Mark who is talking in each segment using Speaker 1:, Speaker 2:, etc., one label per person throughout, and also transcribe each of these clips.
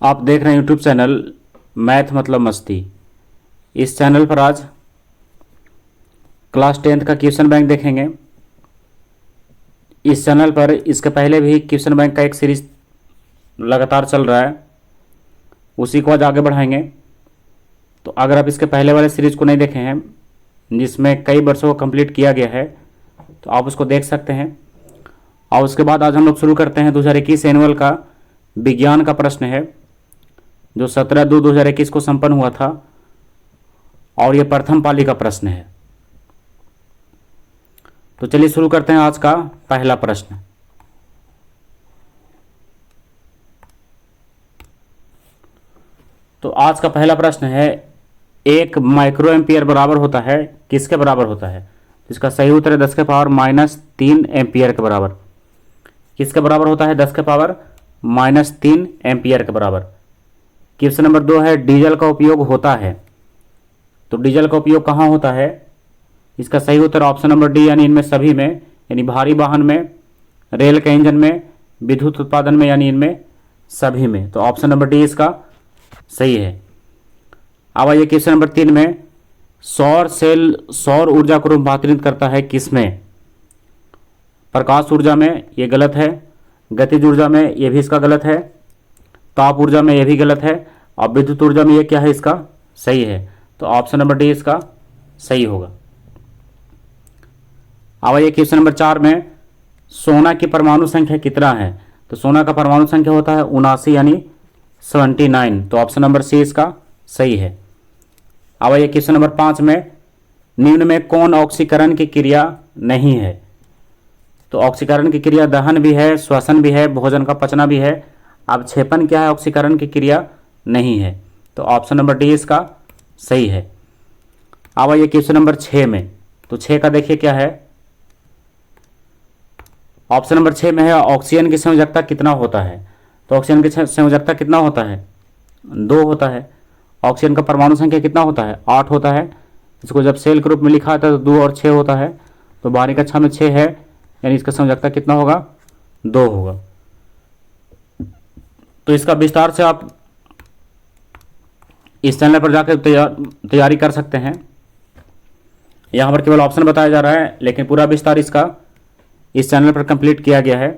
Speaker 1: आप देख रहे हैं यूट्यूब चैनल मैथ मतलब मस्ती। इस चैनल पर आज क्लास 10th का क्वेश्चन बैंक देखेंगे। इस चैनल पर इसके पहले भी क्वेश्चन बैंक का एक सीरीज लगातार चल रहा है, उसी को आज आगे बढ़ाएंगे। तो अगर आप इसके पहले वाले सीरीज को नहीं देखे हैं जिसमें कई वर्षों को कंप्लीट किया गया है तो आप उसको देख सकते हैं। और उसके बाद आज हम लोग शुरू करते हैं 2021 एनुअल का विज्ञान का प्रश्न है जो 17/2/2021 को संपन्न हुआ था और ये प्रथम पाली का प्रश्न है। तो चलिए शुरू करते हैं आज का पहला प्रश्न। तो आज का पहला प्रश्न है, 1 माइक्रो एम्पियर बराबर होता है किसके बराबर होता है? इसका सही उत्तर है 10⁻³ एम्पियर के बराबर। किसके बराबर होता है? 10⁻³ एम्पियर के बराबर। क्वेश्चन नंबर 2 है, डीजल का उपयोग होता है। तो डीजल का उपयोग कहाँ होता है? इसका सही उत्तर ऑप्शन नंबर डी यानी इनमें सभी में, यानी भारी वाहन में, रेल के इंजन में, विद्युत उत्पादन में, यानी इनमें सभी में। तो ऑप्शन नंबर डी इसका सही है। अब आइए क्वेश्चन नंबर 3 में, सौर सेल सौर ऊर्जा को रूपांतरित करता है किसमें? प्रकाश ऊर्जा में, ये गलत है। गतिज ऊर्जा में, ये भी इसका गलत है। ताप ऊर्जा में, ये भी गलत है। और विद्युत ऊर्जा में, ये क्या है? इसका सही है। तो ऑप्शन नंबर डी इसका सही होगा। अब आइए क्वेश्चन नंबर 4 में, सोना की परमाणु संख्या कितना है? तो सोना का परमाणु संख्या होता है 79 यानी 79। तो ऑप्शन नंबर सी इसका सही है। अब आइए क्वेश्चन नंबर 5 में, निम्न में कौन ऑक्सीकरण की क्रिया नहीं है? तो ऑक्सीकरण की क्रिया दहन भी है, श्वसन भी है, भोजन का पचना भी है। अब क्षेपण क्या है? ऑक्सीकरण की क्रिया नहीं है। तो ऑप्शन नंबर डी इसका सही है। अब आइए क्वेश्चन नंबर 6 में। तो 6 का देखिए क्या है। ऑप्शन नंबर 6 में है, ऑक्सीजन की संयोजकता कितना होता है? तो ऑक्सीजन की संयोजकता कितना होता है? 2 होता है। ऑक्सीजन का परमाणु संख्या कितना होता है? 8 होता है। इसको जब सेल के रूप में लिखा था तो 2 और 6 होता है। तो बाहरी कक्षा में 6 है, यानी इसका संयोजकता कितना होगा? 2 होगा। तो इसका विस्तार से आप इस चैनल पर जाकर तैयारी कर सकते हैं। यहाँ पर केवल ऑप्शन बताया जा रहा है, लेकिन पूरा विस्तार इसका इस चैनल पर कंप्लीट किया गया है।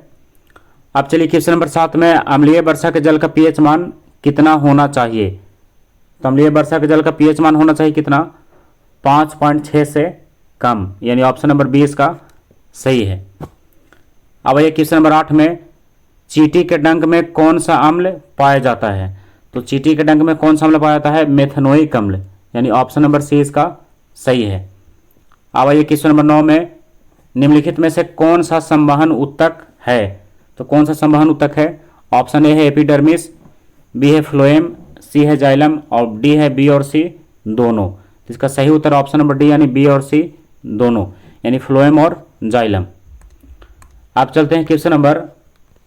Speaker 1: अब चलिए क्वेश्चन नंबर 7 में, अम्लीय वर्षा के जल का पीएच मान कितना होना चाहिए? तो अम्लीय वर्षा के जल का पीएच मान होना चाहिए कितना? 5.6 से कम, यानी ऑप्शन नंबर बी इसका सही है। अब आइए क्वेश्चन नंबर 8 में, चींटी के डंक में कौन सा अम्ल पाया जाता है? तो चींटी के डंक में कौन सा अम्ल पाया जाता है? मेथनोइक अम्ल, यानी ऑप्शन नंबर सी इसका सही है। अब आइए क्वेश्चन नंबर 9 में, निम्नलिखित में से कौन सा संवहन ऊतक है? तो कौन सा संवहन ऊतक है? ऑप्शन ए है एपिडर्मिस, बी है फ्लोएम, सी है जाइलम और डी है बी और सी दोनों। इसका सही उत्तर ऑप्शन नंबर डी यानी बी और सी दोनों, यानी फ्लोएम और जाइलम। आप चलते हैं क्वेश्चन नंबर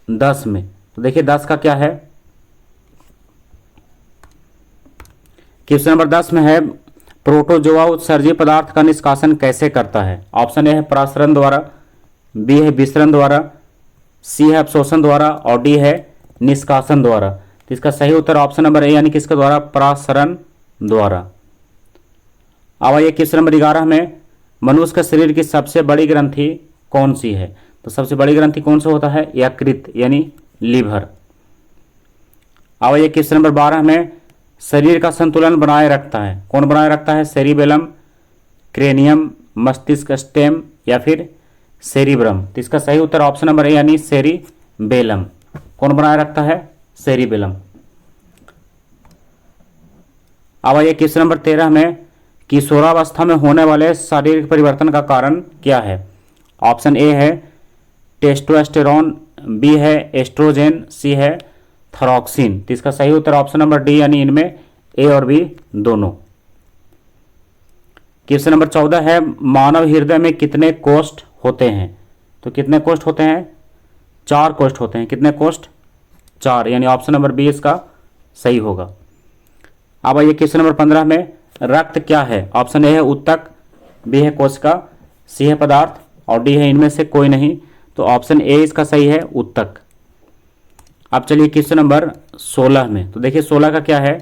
Speaker 1: 10 में। तो देखिए 10 का क्या है। क्वेश्चन नंबर 10 में है, प्रोटोजोआ उत्सर्जी पदार्थ का निष्कासन कैसे करता है? ऑप्शन ए है परासरण द्वारा, बी है विसरण द्वारा, सी है अवशोषण द्वारा और डी है निष्कासन द्वारा। तो इसका सही उत्तर ऑप्शन नंबर ए यानी किसके द्वारा? परासरण द्वारा। अब आइए क्वेश्चन नंबर 11 में, मनुष्य के शरीर की सबसे बड़ी ग्रंथि कौन सी है? तो सबसे बड़ी ग्रंथि कौन सा होता है? यकृत यानी लीवर। अब आइए क्वेश्चन नंबर 12 में, शरीर का संतुलन बनाए रखता है कौन? बनाए रखता है सेरिबेलम, क्रेनियम, मस्तिष्क स्टेम या फिर सेरिब्रम। तो इसका सही उत्तर ऑप्शन नंबर ए यानी सेरिबेलम। कौन बनाए रखता है? सेरिबेलम। अब आइए क्वेश्चन नंबर 13 में, किशोरावस्था में होने वाले शारीरिक परिवर्तन का कारण क्या है? ऑप्शन ए है टेस्टोस्टेरोन, बी है एस्ट्रोजेन, सी है थायरोक्सिन। तो इसका सही उत्तर ऑप्शन नंबर डी यानी इनमें ए और बी दोनों। क्वेश्चन नंबर 14 है, मानव हृदय में कितने कोष्ठ होते हैं? तो कितने कोष्ठ होते हैं? 4 कोष्ठ होते हैं। कितने कोष्ठ? 4, यानी ऑप्शन नंबर बी इसका सही होगा। अब आइए क्वेश्चन नंबर 15 में, रक्त क्या है? ऑप्शन ए है ऊतक, बी है कोशिका, सी है पदार्थ और डी है इनमें से कोई नहीं। तो ऑप्शन ए इसका सही है ऊतक। अब चलिए क्वेश्चन नंबर 16 में। तो देखिए 16 का क्या है,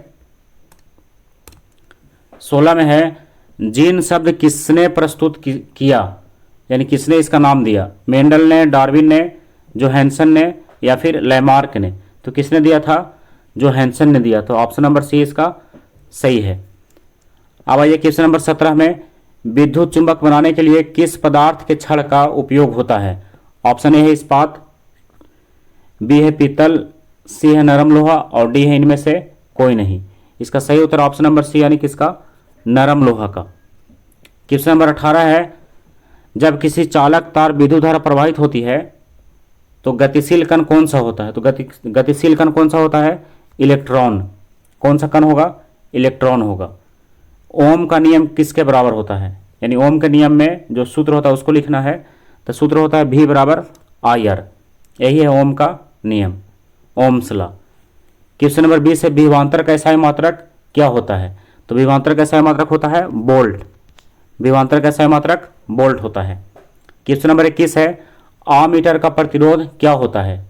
Speaker 1: 16 में है जीन शब्द किसने प्रस्तुत किया, यानी किसने इसका नाम दिया। मेंडल ने, डार्विन ने, जोहानसन ने या फिर लैमार्क ने। तो किसने दिया था, जोहानसन ने दिया। तो ऑप्शन नंबर सी इसका सही है। अब आइए क्वेश्चन नंबर 17 में, विद्युत चुंबक बनाने के लिए किस पदार्थ के छड़ का उपयोग होता है। ऑप्शन ए है इस्पात, बी है पीतल, सी है नरम लोहा और डी है इनमें से कोई नहीं। इसका सही उत्तर ऑप्शन नंबर सी यानी किसका, नरम लोहा का। क्वेश्चन नंबर 18 है, जब किसी चालक तार विद्युत धारा प्रवाहित होती है तो गतिशील कण कौन सा होता है। तो गतिशील कण कौन सा होता है, इलेक्ट्रॉन। कौन सा कण होगा, इलेक्ट्रॉन होगा। ओम का नियम किसके बराबर होता है, यानी ओम के नियम में जो सूत्र होता है उसको लिखना है। तो सूत्र होता है V बराबर IR, यही है ओम का नियम, ओम्स लॉ। क्वेश्चन नंबर 20 है, विभवांतर का एसआई मात्रक क्या होता है। तो विभवांतर का एसआई मात्रक होता है वोल्ट। विभवांतर का एसआई मात्रक वोल्ट होता है। क्वेश्चन नंबर 21 है, आमीटर का प्रतिरोध क्या होता है।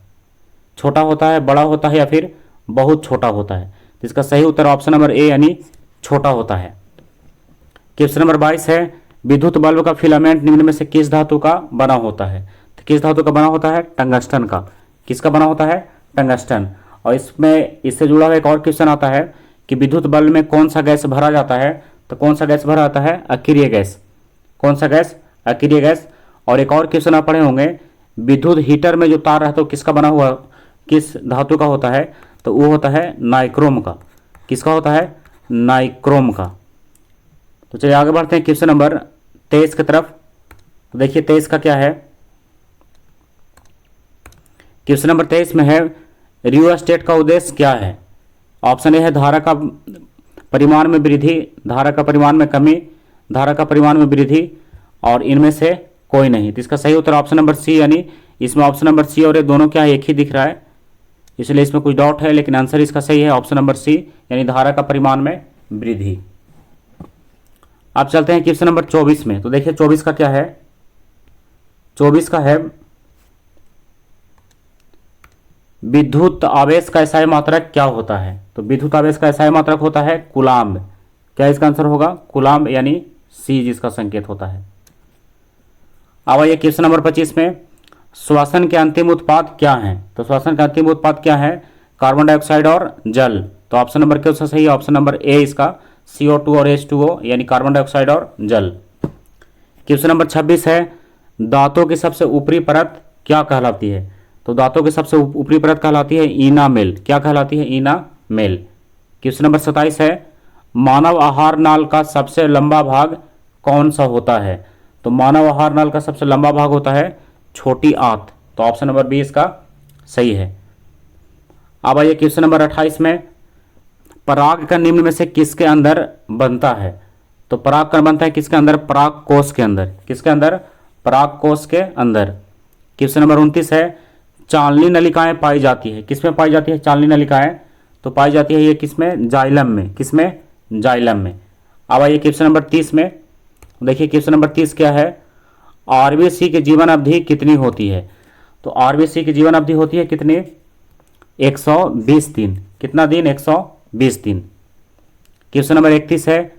Speaker 1: छोटा होता है, बड़ा होता है या फिर बहुत छोटा होता है। तो इसका सही उत्तर ऑप्शन नंबर ए यानी छोटा होता है। क्वेश्चन नंबर 22 है, विद्युत बल्ब का फिलामेंट निम्न में से किस धातु का बना होता है। तो किस धातु का बना होता है, टंगस्टन का। किसका बना होता है, टंगस्टन। और इसमें इससे जुड़ा हुआ एक और क्वेश्चन आता है कि विद्युत बल्ब में कौन सा गैस भरा जाता है। तो कौन सा गैस भरा जाता है, अक्रिय गैस। कौन सा गैस, अक्रिय गैस। और एक और क्वेश्चन आप पढ़े होंगे, विद्युत हीटर में जो तार रहता है किसका बना हुआ, किस धातु का होता है। तो वो होता है नाइक्रोम का। किसका होता है, नाइक्रोम का। तो चलिए आगे बढ़ते हैं क्वेश्चन नंबर 23 की तरफ। तो देखिए 23 का क्या है, क्वेश्चन नंबर 23 में है, रियोस्टेट का उद्देश्य क्या है। ऑप्शन ए है धारा का परिमाण में वृद्धि, धारा का परिमाण में कमी, धारा का परिमाण में वृद्धि और इनमें से कोई नहीं। तो इसका सही उत्तर ऑप्शन नंबर सी, यानी इसमें ऑप्शन नंबर सी और ये दोनों क्या है, एक ही दिख रहा है, इसलिए इसमें कुछ डाउट है, लेकिन आंसर इसका सही है ऑप्शन नंबर सी, यानी धारा का परिमाण में वृद्धि। अब चलते हैं क्वेश्चन नंबर 24 में। तो देखिए 24 का क्या है, 24 का है, विद्युत आवेश का एसआई मात्रक क्या होता है। तो विद्युत आवेश का एसआई मात्रक होता है कूलाम्ब। क्या इसका आंसर होगा, कूलाम्ब, यानी सी जिसका संकेत होता है। अब आइए क्वेश्चन नंबर 25 में, श्वसन के अंतिम उत्पाद क्या हैं। तो श्वसन का अंतिम उत्पाद क्या है, कार्बन डाइऑक्साइड और जल। तो ऑप्शन नंबर क्या सही है, ऑप्शन नंबर ए इसका, CO2 और H2O, यानी कार्बन डाइऑक्साइड और जल। क्वेश्चन नंबर 26 है, दांतों की सबसे ऊपरी परत क्या कहलाती है। तो दांतों की सबसे ऊपरी परत कहलाती है इनामेल। क्या कहलाती है, इनामेल। क्वेश्चन नंबर 27 है, मानव आहार नाल का सबसे लंबा भाग कौन सा होता है। तो मानव आहार नाल का सबसे लंबा भाग होता है छोटी आंत। तो ऑप्शन नंबर बी इसका सही है। अब आइए क्वेश्चन नंबर 28 में, पराग कण निम्न में से किसके अंदर बनता है। तो पराग कण बनता है किसके अंदर, पराग कोष के अंदर। किसके अंदर, पराग कोष के अंदर। क्वेश्चन नंबर 29 है, चालनी नलिकाएं पाई जाती है। किसमें पाई जाती है चालनी नलिकाएं। तो पाई जाती है ये किसमें, जाइलम में। किसमें, जाइलम में। अब आइए क्वेश्चन नंबर 30 में। देखिए क्वेश्चन नंबर 30 क्या है, आरबीसी की जीवन अवधि कितनी होती है। तो आरबीसी की जीवन अवधि होती है कितनी, 120 दिन। कितना दिन, 120 दिन। क्वेश्चन नंबर 31 है,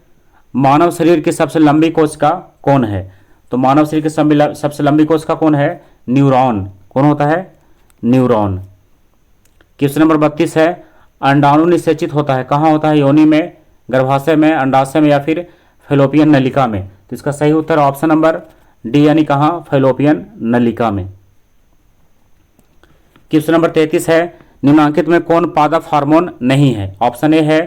Speaker 1: मानव शरीर की सबसे लंबी कोशिका कौन है। तो मानव शरीर की सबसे लंबी कोशिका कौन है, न्यूरॉन। कौन होता है, न्यूरॉन। क्वेश्चन नंबर 32 है, अंडाणु निषेचित होता है कहाँ होता है, योनि में, गर्भाशय में, अंडाशय में या फिर फैलोपियन नलिका में। तो इसका सही उत्तर ऑप्शन नंबर डी, यानी कहाँ, फैलोपियन नलिका में। क्वेश्चन नंबर 33 है, निम्नलिखित में कौन पादप हार्मोन नहीं है। ऑप्शन ए है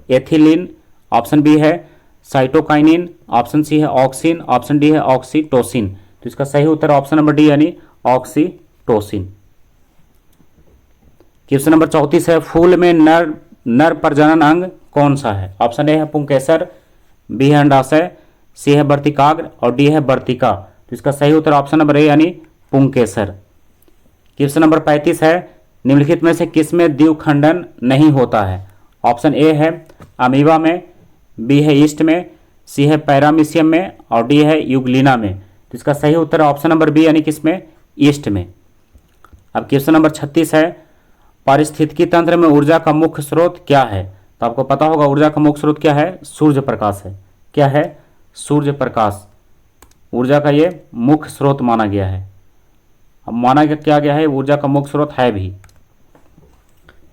Speaker 1: एथिलीन, ऑप्शन बी है साइटोकाइनिन, ऑप्शन सी है ऑक्सिन, ऑप्शन डी है ऑक्सीटोसिन। तो इसका सही उत्तर ऑप्शन नंबर डी, यानी ऑक्सीटोसिन। क्वेश्चन नंबर 34 है, फूल में नर प्रजनन अंग कौन सा है। ऑप्शन ए है पुंकेसर, बी है अंडाशय, सी है वर्तिकाग्र और डी है वर्तिका। तो इसका सही उत्तर ऑप्शन नंबर ए, यानी पुंकेसर। क्वेश्चन नंबर 35 है, निम्नलिखित में से किसमें द्विखंडन नहीं होता है। ऑप्शन ए है अमीबा में, बी है ईस्ट में, सी है पैरामीशियम में और डी है यूग्लिना में। तो इसका सही उत्तर ऑप्शन नंबर बी, यानी किसमें, ईस्ट में। अब क्वेश्चन नंबर 36 है, पारिस्थितिकी तंत्र में ऊर्जा का मुख्य स्रोत क्या है? तो आपको पता होगा ऊर्जा का मुख्य स्रोत क्या है, सूर्य प्रकाश है। क्या है? सूर्य प्रकाश ऊर्जा का ये मुख्य स्रोत माना गया है। अब माना क्या गया है, ऊर्जा का मुख्य स्रोत है भी।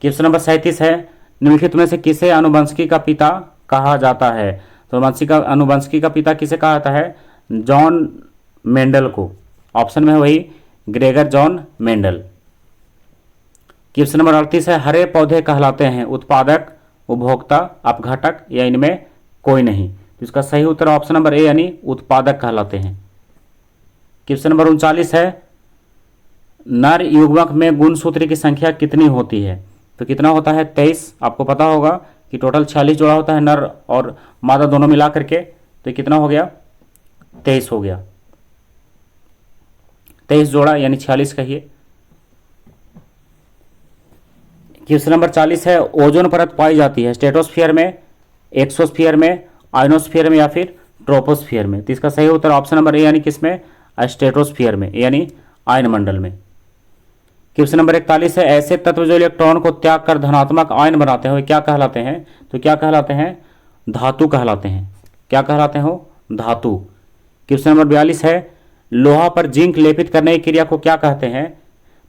Speaker 1: क्वेश्चन नंबर 37 है, निम्नलिखित में से किसे आनुवंशिकी का पिता कहा जाता है? तो आनुवंशिकी का पिता किसे कहा जाता है? जॉन मेंडल को। ऑप्शन में है वही Gregor John Mendel. Question number 38 है, हरे पौधे कहलाते हैं उत्पादक, उपभोक्ता, अपघटक या इनमें कोई नहीं? तो इसका सही उत्तर ऑप्शन नंबर ए यानी उत्पादक कहलाते हैं। क्वेश्चन नंबर 39 है, नर युग्मक में गुणसूत्र की संख्या कितनी होती है? तो कितना होता है? 23। आपको पता होगा कि टोटल 46 जोड़ा होता है नर और मादा दोनों मिला करके, तो कितना हो गया? 23 हो गया। 23 जोड़ा यानी 46 कहिए। क्वेश्चन नंबर 40 है, ओजोन परत पाई जाती है स्ट्रेटोस्फीयर में, एक्सोस्फीयर में, आयनोस्फीयर में या फिर ट्रोपोस्फीयर में? तो इसका सही उत्तर ऑप्शन नंबर ए यानी किसमें? स्ट्रेटोस्फीयर में यानी आयन मंडल में। क्वेश्चन नंबर 41 है, ऐसे तत्व जो इलेक्ट्रॉन को त्याग कर धनात्मक आयन बनाते हैं वे क्या कहलाते हैं? तो क्या कहलाते हैं? धातु कहलाते हैं। क्या कहलाते हो? धातु। क्वेश्चन नंबर 42 है, लोहा पर जिंक लेपित करने की क्रिया को क्या कहते हैं?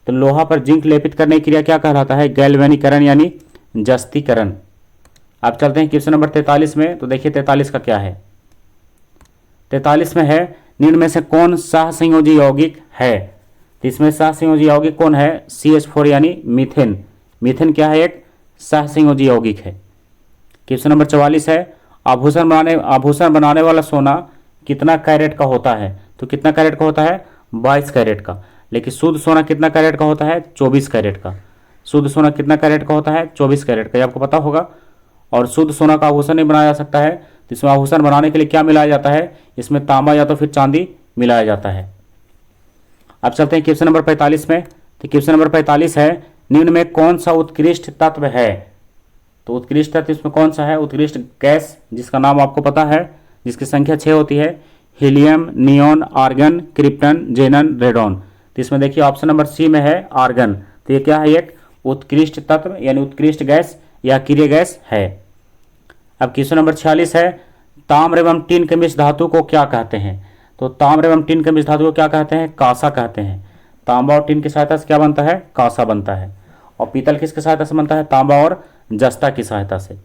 Speaker 1: तो लोहा पर जिंक लेपित करने की क्रिया क्या कहलाता है? गैल्वेनीकरण यानी जस्तीकरण। अब चलते हैं क्वेश्चन नंबर 43 में। तो देखिए 43 का क्या है। 43 में है, निम्न में से कौन सहसंयोजी यौगिक है? तो इसमें सहसंयोजी यौगिक कौन है? CH4 यानी मीथेन। मीथेन क्या है? एक सहसंयोजी यौगिक है। क्वेश्चन नंबर 44 है, आभूषण बनाने वाला सोना कितना कैरेट का होता है? तो कितना कैरेट का होता है? 22 कैरेट का। लेकिन शुद्ध सोना कितना कैरेट का होता है? 24 कैरेट का। शुद्ध सोना कितना कैरेट का होता है? 24 कैरेट का, ये आपको पता होगा। और शुद्ध सोना का आभूषण नहीं बनाया जा सकता है, तो इसमें आभूषण बनाने के लिए क्या मिलाया जाता है? इसमें तांबा या तो फिर चांदी मिलाया जाता है। अब चलते हैं क्वेश्चन नंबर 45 में। तो क्वेश्चन नंबर 45 है, निम्न में कौन सा उत्कृष्ट तत्व है? तो उत्कृष्ट तत्व इसमें कौन सा है? उत्कृष्ट गैस जिसका नाम आपको पता है, जिसकी संख्या 6 होती है, helium, neon, argon, krypton, जेनन, radon. तो इसमें देखिए ऑप्शन नंबर सी में है आर्गन। तो ये क्या है? एक उत्कृष्ट तत्व यानी उत्कृष्ट गैस या अक्रिय गैस है। अब क्वेश्चन नंबर 46 है, ताम्र एवं टिन के मिश्र धातु को क्या कहते हैं? तो ताम्र एवं टिन के मिश्र धातु को क्या कहते हैं? कांसा कहते हैं। तांबा और टिन की सहायता से क्या बनता है? कांसा बनता है। और पीतल किसकी सहायता से बनता है? तांबा और जस्ता की सहायता से।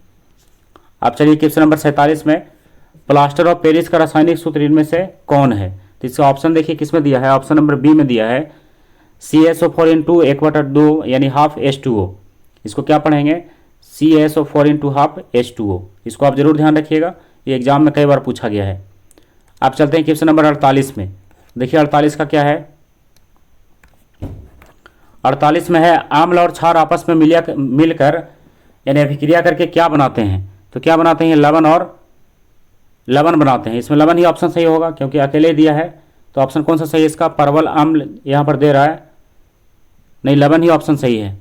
Speaker 1: अब चलिए क्वेश्चन नंबर 47 में, प्लास्टर ऑफ पेरिस का रासायनिक सूत्र इनमें से कौन है? तो इसका ऑप्शन देखिए किसमें दिया है? ऑप्शन नंबर बी में दिया है, CaSO4 इंटू 1/2 यानी हाफ H2O। इसको क्या पढ़ेंगे? CaSO4 into half H2O। इसको आप जरूर ध्यान रखिएगा, ये एग्जाम में कई बार पूछा गया है। अब चलते हैं क्वेश्चन नंबर 48 में। देखिए 48 का क्या है? 48 में है, आम्ल और क्षार आपस में मिलकर यानी अभिक्रिया करके क्या बनाते हैं? तो क्या बनाते हैं? लवण और लवण बनाते हैं। इसमें लवण ही ऑप्शन सही होगा क्योंकि अकेले दिया है। तो ऑप्शन कौन सा सही है इसका? परवल अम्ल यहाँ पर दे रहा है, नहीं लवण ही ऑप्शन सही है।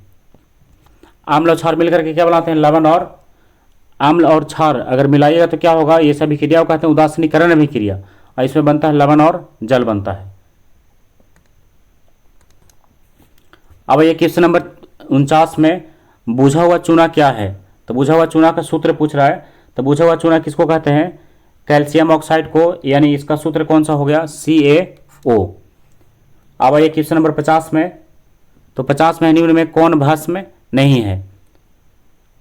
Speaker 1: आम्ल और क्षार मिलकर के क्या बनाते हैं? लवण। और आम्ल और क्षार अगर मिलाइएगा तो क्या होगा? ये सभी क्रिया को कहते हैं उदासीनीकरण अभिक्रिया, और इसमें बनता है लवण और जल बनता है। अब ये क्वेश्चन नंबर 49 में, बुझा हुआ चूना क्या है? तो बुझा हुआ चूना का सूत्र पूछ रहा है। तो बुझा हुआ चूना किसको कहते हैं? कैल्शियम ऑक्साइड को, यानी इसका सूत्र कौन सा हो गया? CaO। अब ये क्वेश्चन नंबर 50 में। तो 50 में निम्न में कौन भस्म नहीं है?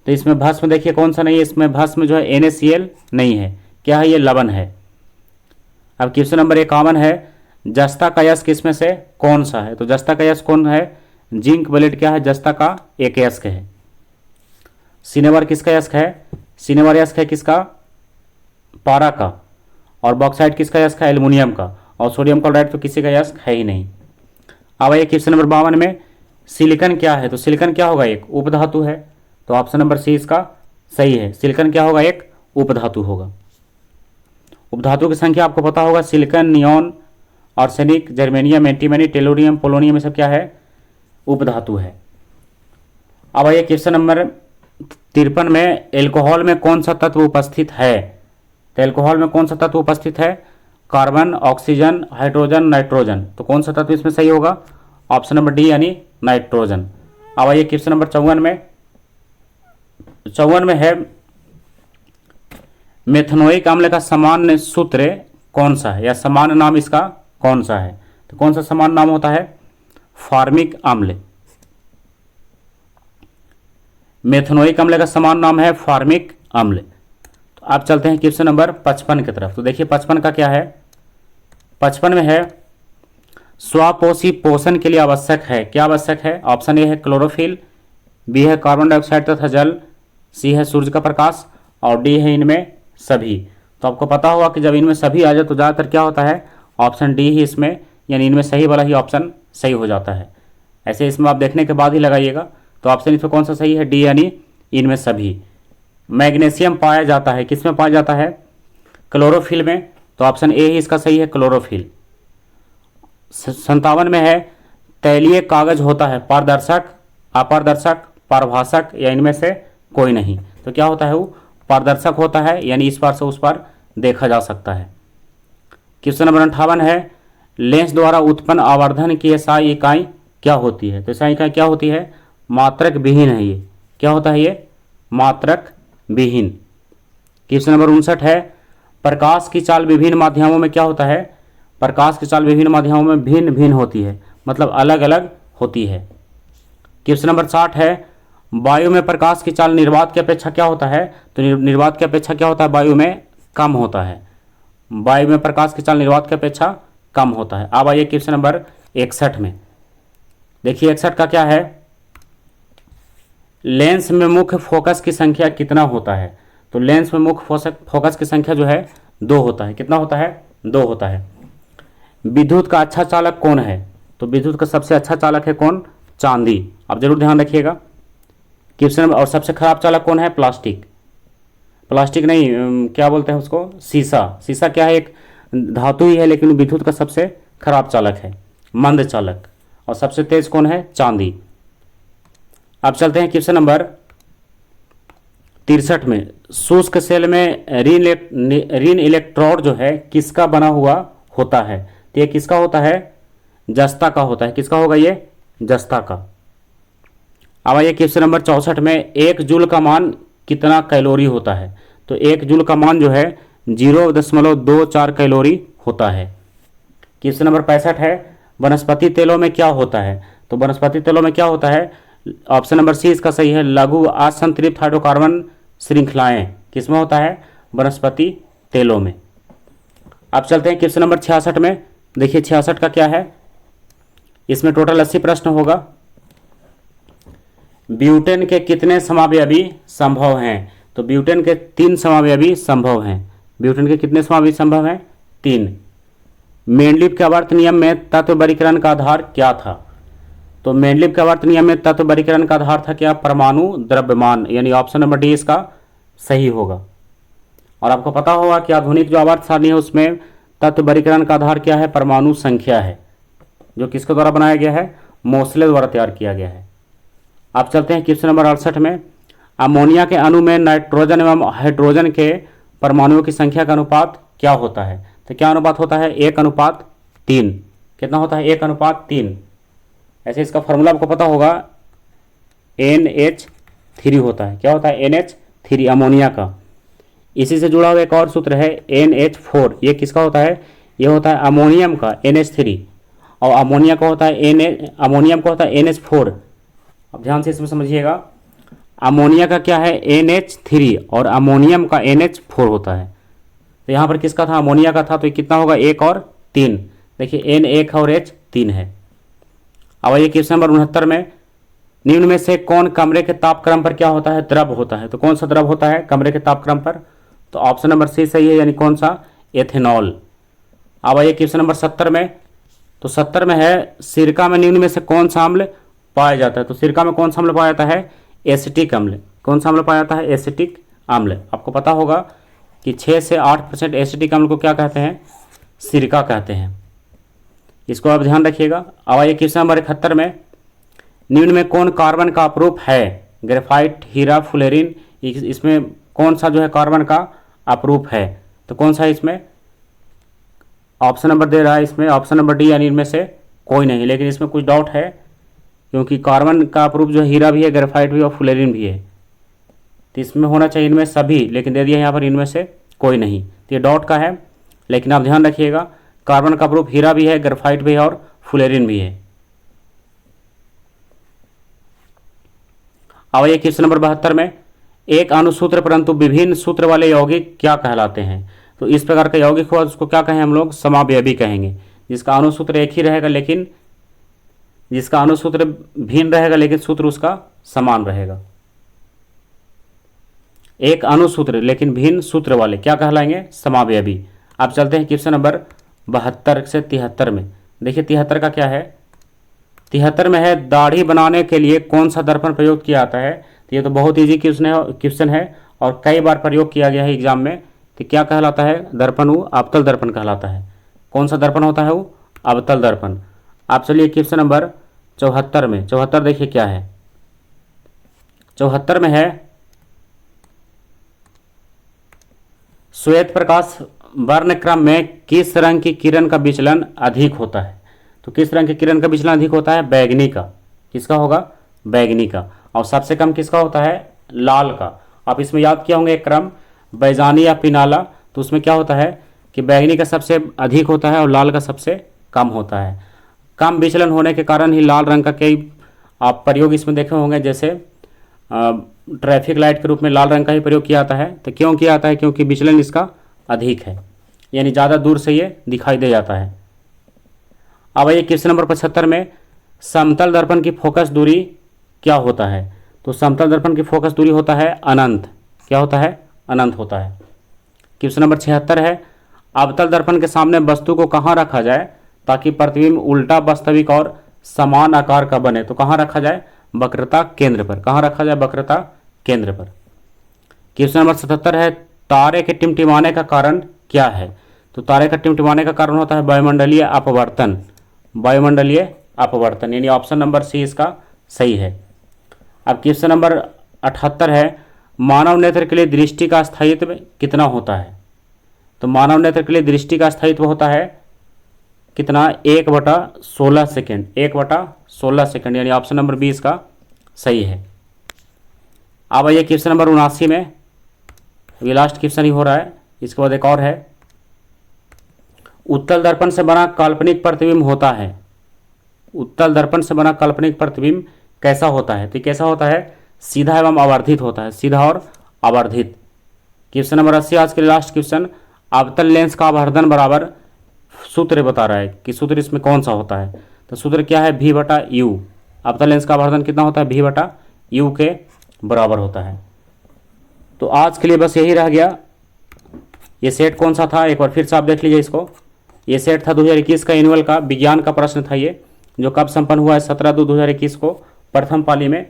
Speaker 1: तो इसमें भस्म देखिए कौन सा नहीं है? इसमें भस्म जो है NaCl नहीं है। क्या है? ये लवण है। अब क्वेश्चन नंबर 51 है, जस्ता का यस्क किसमें से कौन सा है? तो जस्ता का यस्क कौन है? जिंक ब्लेड क्या है? जस्ता का एक यस्क है। सिनेवर किसका यस्क है? सिनेवर यस्क है किसका? पारा का। और बॉक्साइड किसका यस्क है? एल्युमिनियम का। और सोडियम क्लोराइड तो किसी का यस्क है ही नहीं। अब ये क्वेश्चन नंबर 52 में, सिलिकन क्या है? तो सिलिकन क्या होगा? एक उपधातु है। तो ऑप्शन नंबर सी इसका सही है। सिलिकन क्या होगा? एक उपधातु होगा। उपधातु की संख्या आपको पता होगा, silicon, neon, arsenic, germanium, antimony, tellurium, polonium, ये सब क्या है? उपधातु है। अब आइए क्वेश्चन नंबर 53 में, एल्कोहल में कौन सा तत्व उपस्थित है? तो एल्कोहल में कौन सा तत्व उपस्थित है? Carbon, oxygen, hydrogen, nitrogen. तो कौन सा तत्व इसमें सही होगा? ऑप्शन नंबर डी यानी नाइट्रोजन। अब आइए क्वेश्चन नंबर 54 में है मेथनोइक अम्ल का सामान्य सूत्र कौन सा है, या सामान्य नाम इसका कौन सा है। तो कौन सा सामान्य नाम होता है, फॉर्मिक अम्ल। मेथनोइक अम्ल का सामान्य नाम है फॉर्मिक अम्ल। तो आप चलते हैं क्वेश्चन नंबर 55 की तरफ। तो देखिए 55 का क्या है, 55 में है स्वापोषी पोषण के लिए आवश्यक है, क्या आवश्यक है। ऑप्शन ए है क्लोरोफिल, बी है कार्बन डाइऑक्साइड तथा जल, सी है सूर्य का प्रकाश, और डी है इनमें सभी। तो आपको पता होगा कि जब इनमें सभी आ जाए तो ज़्यादातर क्या होता है, ऑप्शन डी ही इसमें, यानी इनमें सही वाला ही ऑप्शन सही हो जाता है। ऐसे इसमें आप देखने के बाद ही लगाइएगा। तो ऑप्शन इसमें कौन सा सही है, डी, यानी इनमें सभी। मैग्नीशियम पाया जाता है, किस में पाया जाता है, क्लोरोफिल में। तो ऑप्शन ए ही इसका सही है, क्लोरोफिल। 57 में है तैलीय कागज होता है पारदर्शक, अपारदर्शक, पारभाषक, या इनमें से कोई नहीं। तो क्या होता है, वो पारदर्शक होता है, यानी इस पार से उस पार देखा जा सकता है। क्वेश्चन नंबर 58 है लेंस द्वारा उत्पन्न आवर्धन की एसआई इकाई क्या होती है। तो एसआई इकाई क्या होती है, मात्रक विहीन है। ये क्या होता है, ये मात्रक विहीन। क्वेश्चन नंबर 59 है प्रकाश की चाल विभिन्न माध्यमों में क्या होता है, प्रकाश की चाल विभिन्न माध्यमों में भिन्न भिन्न होती है, मतलब अलग अलग होती है। क्वेश्चन नंबर 60 है वायु में प्रकाश की चाल निर्वात की अपेक्षा क्या होता है। तो निर्वात की अपेक्षा क्या होता है, वायु में कम होता है। वायु में प्रकाश की चाल निर्वात की अपेक्षा कम होता है। अब आइए क्वेश्चन नंबर 61 में। देखिए 61 का क्या है, लेंस में मुख्य फोकस की संख्या कितना होता है। तो लेंस में मुख्य फोकस की संख्या जो है 2 होता है। कितना होता है, 2 होता है। विद्युत का अच्छा चालक कौन है। तो विद्युत का सबसे अच्छा चालक है कौन, चांदी। आप जरूर ध्यान रखिएगा क्वेश्चन में। और सबसे खराब चालक कौन है, प्लास्टिक। प्लास्टिक नहीं, क्या बोलते हैं उसको, शीशा। शीशा क्या है, एक धातु ही है, लेकिन विद्युत का सबसे खराब चालक है, मंद चालक। और सबसे तेज कौन है, चांदी। अब चलते हैं क्वेश्चन नंबर 63 में। शुष्क सेल में ऋण इलेक्ट्रोड जो है किसका बना हुआ होता है। तो ये किसका होता है, जस्ता का होता है। किसका होगा ये, जस्ता का। अब आइए क्वेश्चन नंबर 64 में 1 जूल का मान कितना कैलोरी होता है। तो 1 जूल का मान जो है 0.24 कैलोरी होता है। क्वेश्चन नंबर 65 है वनस्पति तेलों में क्या होता है। तो वनस्पति तेलों में क्या होता है, ऑप्शन नंबर सी इसका सही है, लघु असंतृप्त हाइड्रोकार्बन श्रृंखलाएं किसमें होता है, वनस्पति तेलों में। अब चलते हैं क्वेश्चन नंबर 66 में। देखिए 66 का क्या है, इसमें टोटल 80 प्रश्न होगा। ब्यूटेन के कितने समावयवी संभव हैं। तो ब्यूटेन के 3 समावयवी संभव हैं। ब्यूटेन के कितने समावयवी संभव हैं, 3। मेंडलीव के आवर्त नियम में तत्व वर्गीकरण का आधार क्या था। तो मेंडलीव के आवर्त नियम में तत्व वर्गीकरण का आधार था क्या, परमाणु द्रव्यमान, यानी ऑप्शन नंबर डी इसका सही होगा। और आपको पता होगा कि आधुनिक जो आवर्त सारणी है उसमें तत्व वर्गीकरण का आधार क्या है, परमाणु संख्या है, जो किसके द्वारा बनाया गया है, मोसले द्वारा तैयार किया गया है। आप चलते हैं क्वेश्चन नंबर 68 में। अमोनिया के अणु में नाइट्रोजन एवं हाइड्रोजन के परमाणुओं की संख्या का अनुपात क्या होता है। तो क्या अनुपात होता है, 1:3। कितना होता है, 1:3। ऐसे इसका फॉर्मूला आपको पता होगा, NH3 होता है। क्या होता है, NH3 अमोनिया का। इसी से जुड़ा हुआ एक और सूत्र है NH4। ये किसका होता है, ये होता है अमोनियम का NH3, और अमोनिया का होता है अमोनियम का होता है NH4। अब ध्यान से इसमें समझिएगा, अमोनिया का क्या है NH3 और अमोनियम का NH4 होता है। तो यहाँ पर किसका था, अमोनिया का था। तो ये कितना होगा, 1 और 3। देखिए N1 और H3 है। अब आइए क्वेश्चन नंबर 69 में। निम्न में से कौन कमरे के तापक्रम पर क्या होता है, द्रव होता है। तो कौन सा द्रव होता है कमरे के तापक्रम पर। तो ऑप्शन नंबर सी सही है, यानी कौन सा, एथेनॉल। अब आइए क्वेश्चन नंबर 70 में। तो 70 में है सिरका में निम्न में से कौन सा अम्ल पाया जाता है। तो सिरका में कौन सा अम्ल पाया जाता है, एसिटिक अम्ल। कौन सा अम्ल पाया जाता है, एसिटिक अम्ल। आपको पता होगा कि 6 से 8% एसिटिक अम्ल को क्या कहते हैं, सिरका कहते हैं। इसको आप ध्यान रखिएगा। अब आइए क्वेश्चन नंबर 71 में। निम्न में कौन कार्बन का अपरूप है, ग्रेफाइट, हीरा, फुलेरिन। इसमें कौन सा जो है कार्बन का अपरूप है। तो कौन सा है इसमें, ऑप्शन नंबर दे रहा है इसमें, ऑप्शन नंबर डी, यानी इनमें से कोई नहीं। लेकिन इसमें कुछ डाउट है क्योंकि कार्बन का प्रूफ जो हीरा भी है, ग्रेफाइट भी है और फुलेरिन भी है। तो इसमें होना चाहिए इनमें सभी, लेकिन दे दिया यहाँ पर इनमें से कोई नहीं, तो ये डॉट का है। लेकिन आप ध्यान रखिएगा कार्बन का प्रूफ हीरा भी है, ग्रेफाइट भी है और फुलेरिन भी है। अब ये क्वेश्चन नंबर 72 में, एक अणुसूत्र परंतु विभिन्न सूत्र वाले यौगिक क्या कहलाते हैं। तो इस प्रकार का यौगिक हुआ उसको क्या कहें हम लोग, समावयवी कहेंगे। जिसका अणुसूत्र एक ही रहेगा लेकिन जिसका अणुसूत्र भिन्न रहेगा लेकिन सूत्र उसका समान रहेगा। एक अणुसूत्र लेकिन भिन्न सूत्र वाले क्या कहलाएंगे, समावयवी। अब चलते हैं क्वेश्चन नंबर 72 से 73 में। देखिए 73 का क्या है, 73 में है दाढ़ी बनाने के लिए कौन सा दर्पण प्रयोग किया जाता है। तो ये तो बहुत ईजी क्वेश्चन है और कई बार प्रयोग किया गया है एग्जाम में। तो क्या कहलाता है दर्पण, वो अवतल दर्पण कहलाता है। कौन सा दर्पण होता है वो, अवतल दर्पण। आप चलिए क्वेश्चन नंबर 74 में, 74 देखिए क्या है, 74 में है श्वेत प्रकाश वर्णक्रम में किस रंग की किरण का विचलन अधिक होता है। तो किस रंग की किरण का विचलन अधिक होता है, बैगनी का। किसका होगा, बैगनी का। और सबसे कम किसका होता है, लाल का। आप इसमें याद किया होंगे एक क्रम, बैजानी या पिनाला। तो उसमें क्या होता है कि बैगनी का सबसे अधिक होता है और लाल का सबसे कम होता है। कम विचलन होने के कारण ही लाल रंग का कई आप प्रयोग इसमें देखे होंगे, जैसे ट्रैफिक लाइट के रूप में लाल रंग का ही प्रयोग किया जाता है। तो क्यों किया जाता है, क्योंकि विचलन इसका अधिक है, यानी ज़्यादा दूर से ये दिखाई दे जाता है। अब आइए क्वेश्चन नंबर 75 में, समतल दर्पण की फोकस दूरी क्या होता है। तो समतल दर्पण की फोकस दूरी होता है अनंत। क्या होता है, अनंत होता है। क्वेश्चन नंबर 76 है, अवतल दर्पण के सामने वस्तु को कहाँ रखा जाए ताकि प्रतिबिंब उल्टा वास्तविक और समान आकार का बने। तो कहाँ रखा जाए, वक्रता केंद्र पर। कहाँ रखा जाए, वक्रता केंद्र पर। क्वेश्चन नंबर 77 है, तारे के टिमटिमाने का कारण क्या है। तो तारे का टिमटिमाने का कारण होता है वायुमंडलीय अपवर्तन। वायुमंडलीय अपवर्तन, यानी ऑप्शन नंबर सी इसका सही है। अब क्वेश्चन नंबर 78 है, मानव नेत्र के लिए दृष्टि का स्थायित्व कितना होता है। तो मानव नेत्र के लिए दृष्टि का स्थायित्व होता है कितना, 1/16 सेकेंड। 1/16 सेकेंड, यानी ऑप्शन नंबर 20 का सही है। अब आइए क्वेश्चन नंबर 79 में, ये लास्ट क्वेश्चन ही हो रहा है, इसके बाद एक और है, उत्तल दर्पण से बना काल्पनिक प्रतिबिंब होता है। उत्तल दर्पण से बना काल्पनिक प्रतिबिंब कैसा होता है। तो कैसा होता है, सीधा एवं आवर्धित होता है, सीधा और आवर्धित। क्वेश्चन नंबर 80 आज के लास्ट क्वेश्चन, अवतल लेंस का आवर्धन बराबर सूत्र बता रहा है कि सूत्र इसमें कौन सा होता है। तो सूत्र क्या है, V/U। अवतल लेंस का आवर्धन कितना होता है, V/U के बराबर होता है। तो आज के लिए बस यही रह गया। ये सेट कौन सा था, एक बार फिर से आप देख लीजिए इसको। ये सेट था 2021 का एनुअल का विज्ञान का प्रश्न था ये, जो कब संपन्न हुआ है, 17/2/2021 को, प्रथम पाली में।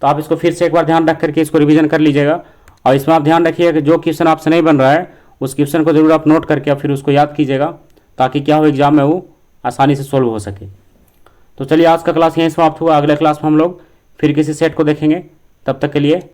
Speaker 1: तो आप इसको फिर से एक बार ध्यान रख करके इसको रिवीजन कर लीजिएगा। और इसमें आप ध्यान रखिएगा कि जो क्वेश्चन आपसे नहीं बन रहा है उस क्वेश्चन को जरूर आप नोट करके और फिर उसको याद कीजिएगा, ताकि क्या हो एग्जाम में वो आसानी से सोल्व हो सके। तो चलिए आज का क्लास यहीं समाप्त हुआ। अगले क्लास में हम लोग फिर किसी सेट को देखेंगे। तब तक के लिए